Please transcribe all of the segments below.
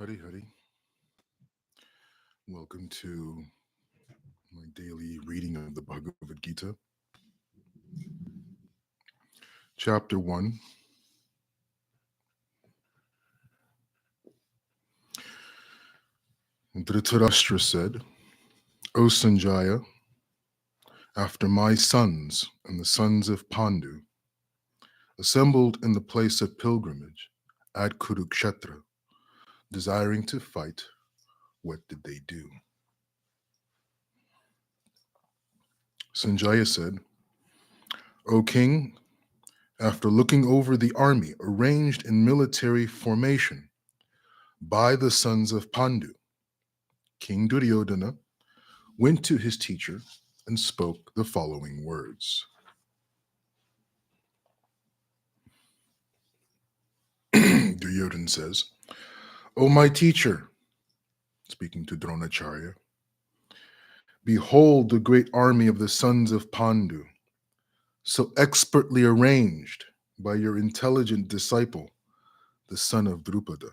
Hari Hari, welcome to my daily reading of the Bhagavad Gita, chapter 1. Dhritarashtra said, O Sanjaya, after my sons and the sons of Pandu assembled in the place of pilgrimage at Kurukshetra, desiring to fight, what did they do? Sanjaya said, O king, after looking over the army arranged in military formation by the sons of Pandu, King Duryodhana went to his teacher and spoke the following words. Duryodhana says, O my teacher, speaking to Dronacharya, behold the great army of the sons of Pandu, so expertly arranged by your intelligent disciple, the son of Drupada.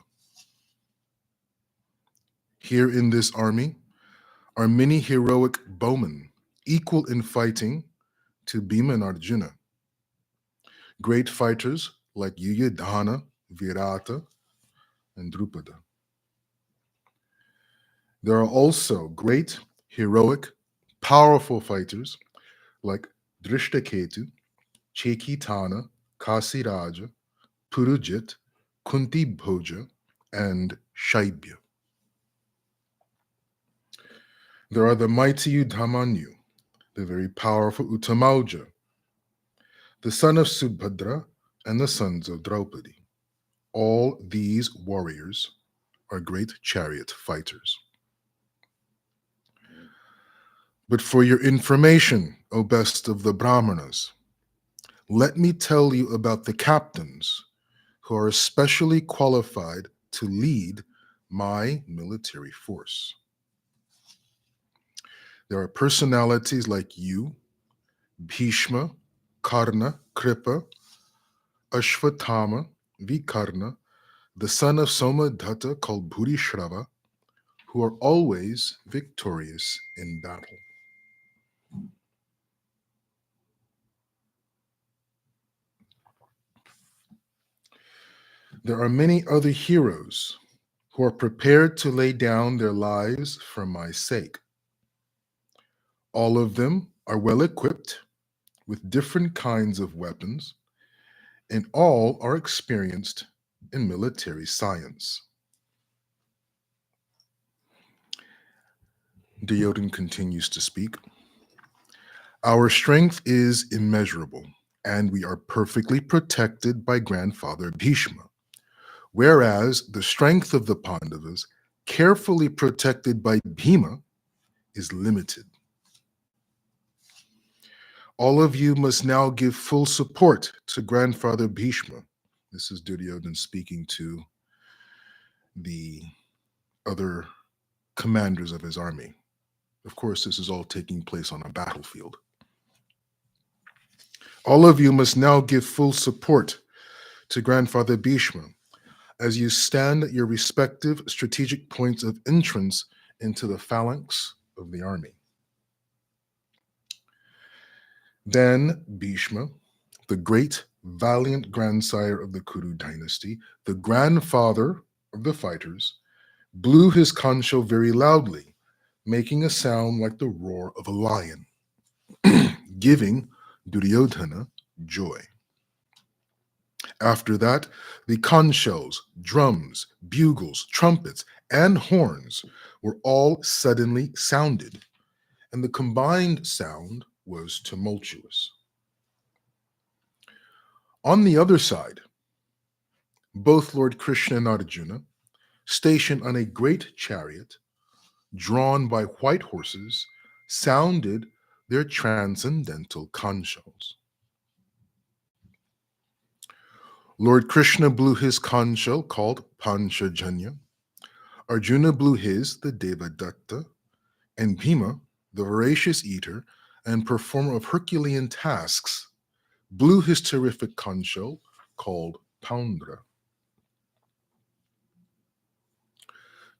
Here in this army are many heroic bowmen, equal in fighting to Bhima and Arjuna, great fighters like Yuyudhana, Virata, and Drupada. There are also great, heroic, powerful fighters like Drishtaketu, Chekitana, Kasiraja, Purujit, Kunti Bhoja, and Shaibya. There are the mighty Udhamanyu, the very powerful Uttamauja, the son of Subhadra, and the sons of Draupadi. All these warriors are great chariot fighters. But for your information, O best of the Brahmanas, let me tell you about the captains who are especially qualified to lead my military force. There are personalities like you, Bhishma, Karna, Kripa, Ashvatthama, Vikarna, the son of Somadhatta called Bhurishrava, who are always victorious in battle. There are many other heroes who are prepared to lay down their lives for my sake. All of them are well equipped with different kinds of weapons, and all are experienced in military science. Duryodhana continues to speak. Our strength is immeasurable, and we are perfectly protected by grandfather Bhishma, whereas the strength of the Pandavas, carefully protected by Bhima, is limited. All of you must now give full support to grandfather Bhishma. This is Duryodhana speaking to the other commanders of his army. Of course, this is all taking place on a battlefield. All of you must now give full support to grandfather Bhishma as you stand at your respective strategic points of entrance into the phalanx of the army. Then Bhishma, the great valiant grandsire of the Kuru dynasty, the grandfather of the fighters, blew his concho very loudly, making a sound like the roar of a lion, giving Duryodhana joy. After that, the conchos, drums, bugles, trumpets, and horns were all suddenly sounded, and the combined sound was tumultuous. On the other side, both Lord Krishna and Arjuna, stationed on a great chariot, drawn by white horses, sounded their transcendental conchos. Lord Krishna blew his concho called Panchajanya, Arjuna blew his, the Devadatta, and Bhima, the voracious eater and performer of Herculean tasks, blew his terrific concho called Poundra.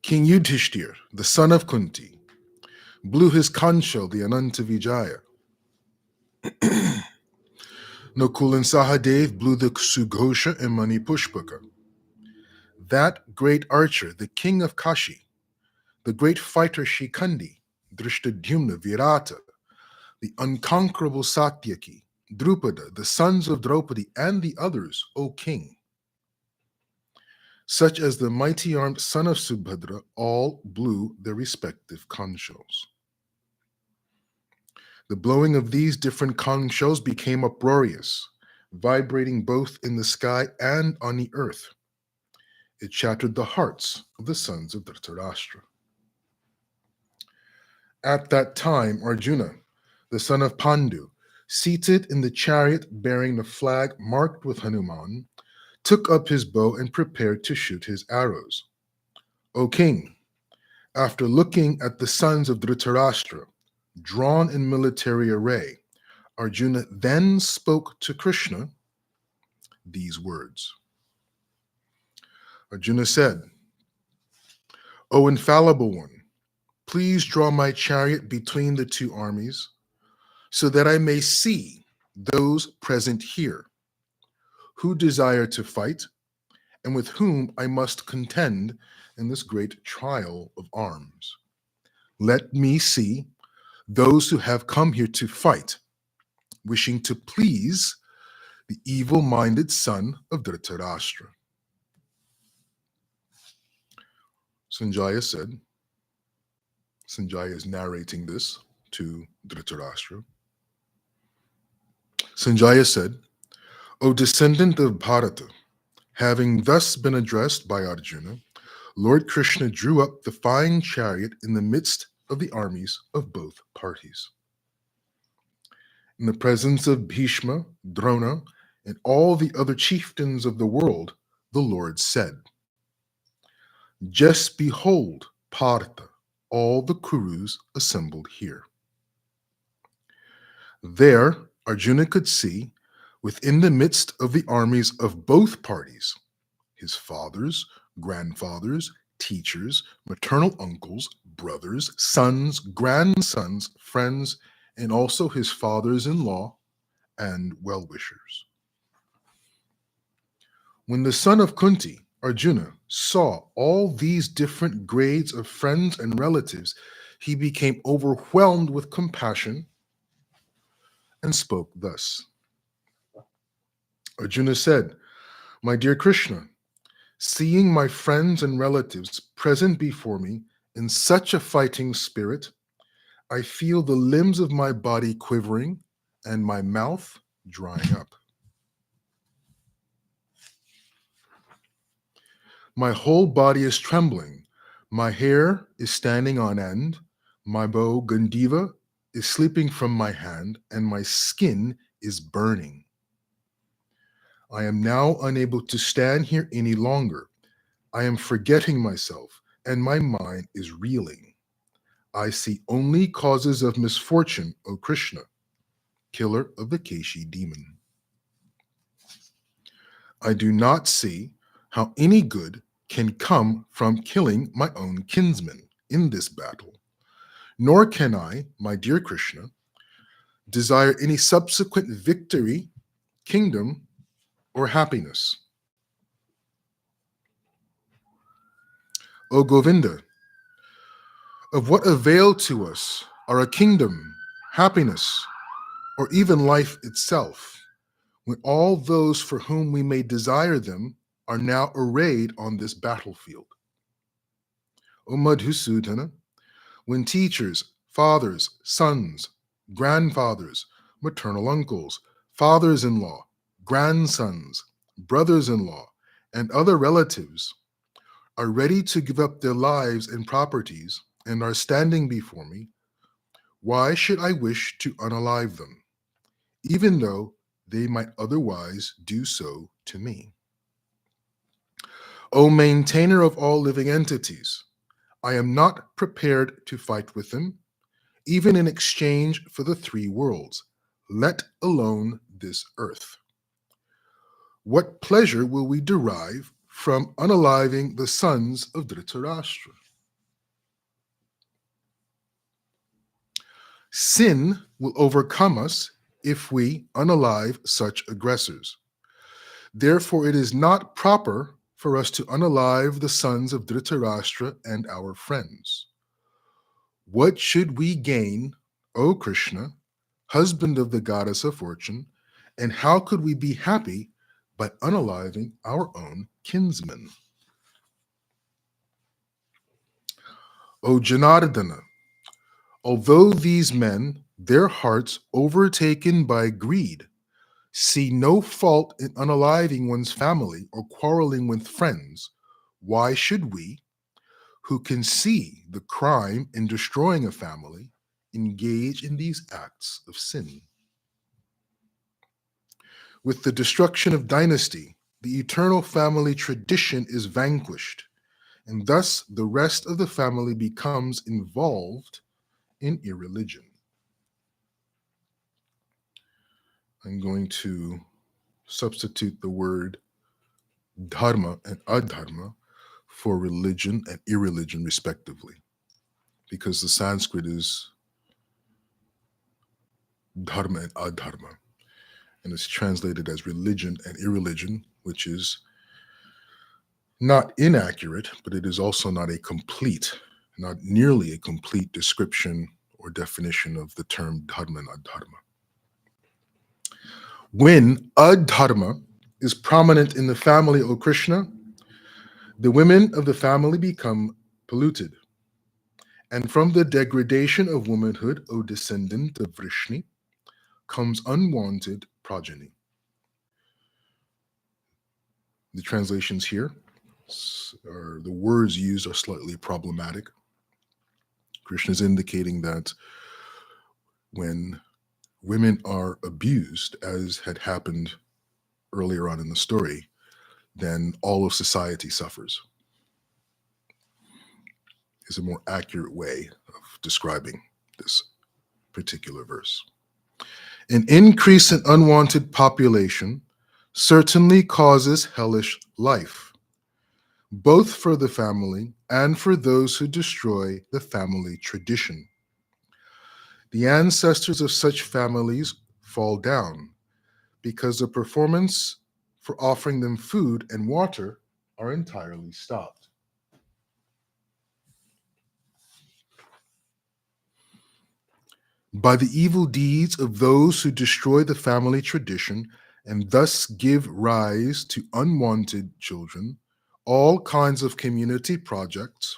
King Yudhishthir, the son of Kunti, blew his concho, the Ananta Vijaya. Nakul and Sahadev blew the Sughosha and Mani Pushpaka. That great archer, the king of Kashi, the great fighter Shikandi, Drishtadyumna, Virata, the unconquerable Satyaki, Drupada, the sons of Draupadi, and the others, O king, such as the mighty-armed son of Subhadra, all blew their respective conchos. The blowing of these different conchos became uproarious, vibrating both in the sky and on the earth. It shattered the hearts of the sons of Dhritarashtra. At that time, Arjuna, the son of Pandu, seated in the chariot bearing the flag marked with Hanuman, took up his bow and prepared to shoot his arrows. O king, after looking at the sons of Dhritarashtra, drawn in military array, Arjuna then spoke to Krishna these words. Arjuna said, O infallible one, please draw my chariot between the two armies so that I may see those present here who desire to fight and with whom I must contend in this great trial of arms. Let me see those who have come here to fight, wishing to please the evil-minded son of Dhritarashtra. Sanjaya is narrating this to Dhritarashtra. Sanjaya said, O descendant of Bharata, having thus been addressed by Arjuna, Lord Krishna drew up the fine chariot in the midst of the armies of both parties. In the presence of Bhishma, Drona, and all the other chieftains of the world, the Lord said, Just behold, Partha, all the Kurus assembled here. There, Arjuna could see, within the midst of the armies of both parties, his fathers, grandfathers, teachers, maternal uncles, brothers, sons, grandsons, friends, and also his fathers-in-law and well-wishers. When the son of Kunti, Arjuna, saw all these different grades of friends and relatives, he became overwhelmed with compassion and spoke thus. Arjuna said, My dear Krishna, seeing my friends and relatives present before me in such a fighting spirit, I feel the limbs of my body quivering and my mouth drying up. My whole body is trembling. My hair is standing on end. My bow, Gandiva, is slipping from my hand, and my skin is burning. I am now unable to stand here any longer. I am forgetting myself, and my mind is reeling. I see only causes of misfortune, O Krishna, killer of the Keshi demon. I do not see how any good can come from killing my own kinsmen in this battle, nor can I, my dear Krishna, desire any subsequent victory, kingdom, or happiness. O Govinda, of what avail to us are a kingdom, happiness, or even life itself, when all those for whom we may desire them are now arrayed on this battlefield? O Madhusudana, when teachers, fathers, sons, grandfathers, maternal uncles, fathers-in-law, grandsons, brothers-in-law, and other relatives are ready to give up their lives and properties and are standing before me, why should I wish to unalive them, even though they might otherwise do so to me? O maintainer of all living entities, I am not prepared to fight with them, even in exchange for the three worlds, let alone this earth. What pleasure will we derive from unaliving the sons of Dhritarashtra? Sin will overcome us if we unalive such aggressors. Therefore, it is not proper for us to unalive the sons of Dhritarashtra and our friends. What should we gain, O Krishna, husband of the goddess of fortune, and how could we be happy by unaliving our own kinsmen? O Janardana, although these men, their hearts overtaken by greed, see no fault in unaliving one's family or quarreling with friends, why should we, who can see the crime in destroying a family, engage in these acts of sin? With the destruction of dynasty, the eternal family tradition is vanquished, and thus the rest of the family becomes involved in irreligion. I'm going to substitute the word dharma and adharma for religion and irreligion, respectively, because the Sanskrit is dharma and adharma, and it's translated as religion and irreligion, which is not inaccurate, but it is also not a complete, not nearly a complete description or definition of the term dharma and adharma. When adharma is prominent in the family, O Krishna, the women of the family become polluted. And from the degradation of womanhood, O descendant of Vrishni, comes unwanted progeny. The translations here, or the words used, are slightly problematic. Krishna is indicating that when women are abused, as had happened earlier on in the story, then all of society suffers, is a more accurate way of describing this particular verse. An increase in unwanted population certainly causes hellish life, both for the family and for those who destroy the family tradition. The ancestors of such families fall down because the performance for offering them food and water are entirely stopped. By the evil deeds of those who destroy the family tradition and thus give rise to unwanted children, all kinds of community projects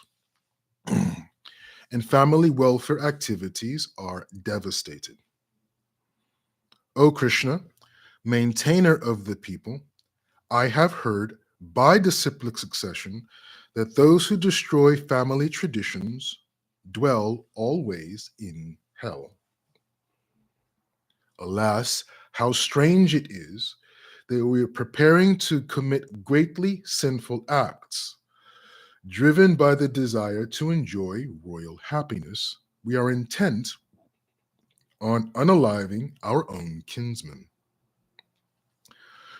and family welfare activities are devastated. O Krishna, maintainer of the people, I have heard by disciplic succession that those who destroy family traditions dwell always in hell. Alas, how strange it is that we are preparing to commit greatly sinful acts. Driven by the desire to enjoy royal happiness, we are intent on unaliving our own kinsmen.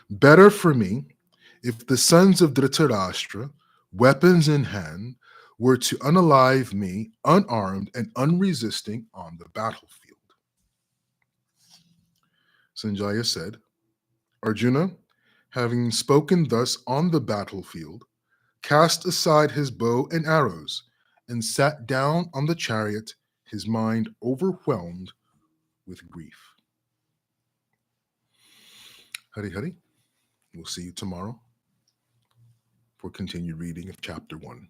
Better for me if the sons of Dhritarashtra, weapons in hand, were to unalive me unarmed and unresisting on the battlefield. Sanjaya said, Arjuna, having spoken thus on the battlefield, cast aside his bow and arrows and sat down on the chariot, his mind overwhelmed with grief. Hari Hari, we'll see you tomorrow for continued reading of chapter 1.